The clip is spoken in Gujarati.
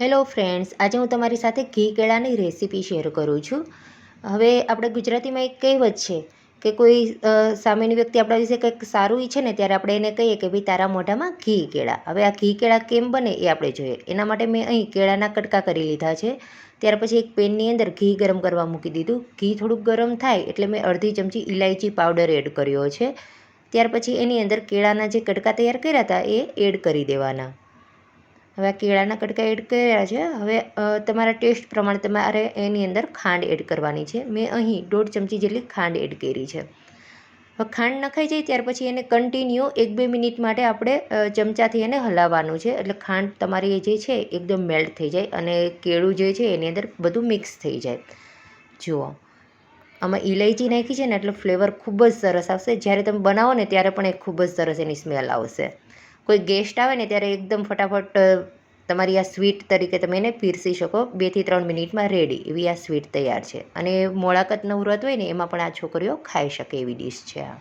હેલો ફ્રેન્ડ્સ, આજે હું તમારી સાથે ઘી કેળાની રેસીપી શેર કરું છું. હવે આપણે ગુજરાતીમાં એક કહેવત છે કે કોઈ સામેની વ્યક્તિ આપણા વિશે કંઈક સારું ઈચ્છે ને ત્યારે આપણે એને કહીએ કે ભાઈ તારા મોઢામાં ઘી કેળા. હવે આ ઘી કેળા કેમ બને એ આપણે જોઈએ. એના માટે મેં અહીં કેળાના કટકા કરી લીધા છે. ત્યાર પછી એક પેનની અંદર ઘી ગરમ કરવા મૂકી દીધું. ઘી થોડુંક ગરમ થાય એટલે મેં અડધી ચમચી ઇલાયચી પાવડર એડ કર્યો છે. ત્યાર પછી એની અંદર કેળાના જે કટકા તૈયાર કર્યા હતા એ એડ કરી દેવાના. હવે આ કેળાના કટકા એડ કર્યા છે. હવે તમારા ટેસ્ટ પ્રમાણે તમારે એની અંદર ખાંડ એડ કરવાની છે. મેં અહીં 1.5 ચમચી જેટલી ખાંડ એડ કરી છે. હવે ખાંડ નખાઈ જાય ત્યાર પછી એને કન્ટિન્યુ 1-2 મિનિટ માટે આપણે ચમચાથી એને હલાવવાનું છે, એટલે ખાંડ તમારી જે છે એકદમ મેલ્ટ થઈ જાય અને કેળું જે છે એની અંદર બધું મિક્સ થઈ જાય. જુઓ, આમાં ઇલાયચી નાખી છે ને એટલે ફ્લેવર ખૂબ જ સરસ આવશે. જ્યારે તમે બનાવો ને ત્યારે પણ ખૂબ જ સરસ એની સ્મેલ આવશે. કોઈ ગેસ્ટ આવે ને ત્યારે એકદમ ફટાફટ તમારી આ સ્વીટ તરીકે તમે એને પીરસી શકો. 2 થી 3 મિનિટમાં રેડી એવી આ સ્વીટ તૈયાર છે. અને મોળાકતનું વ્રત હોય ને એમાં પણ આ છોકરીઓ ખાઈ શકે એવી ડીશ છે આ.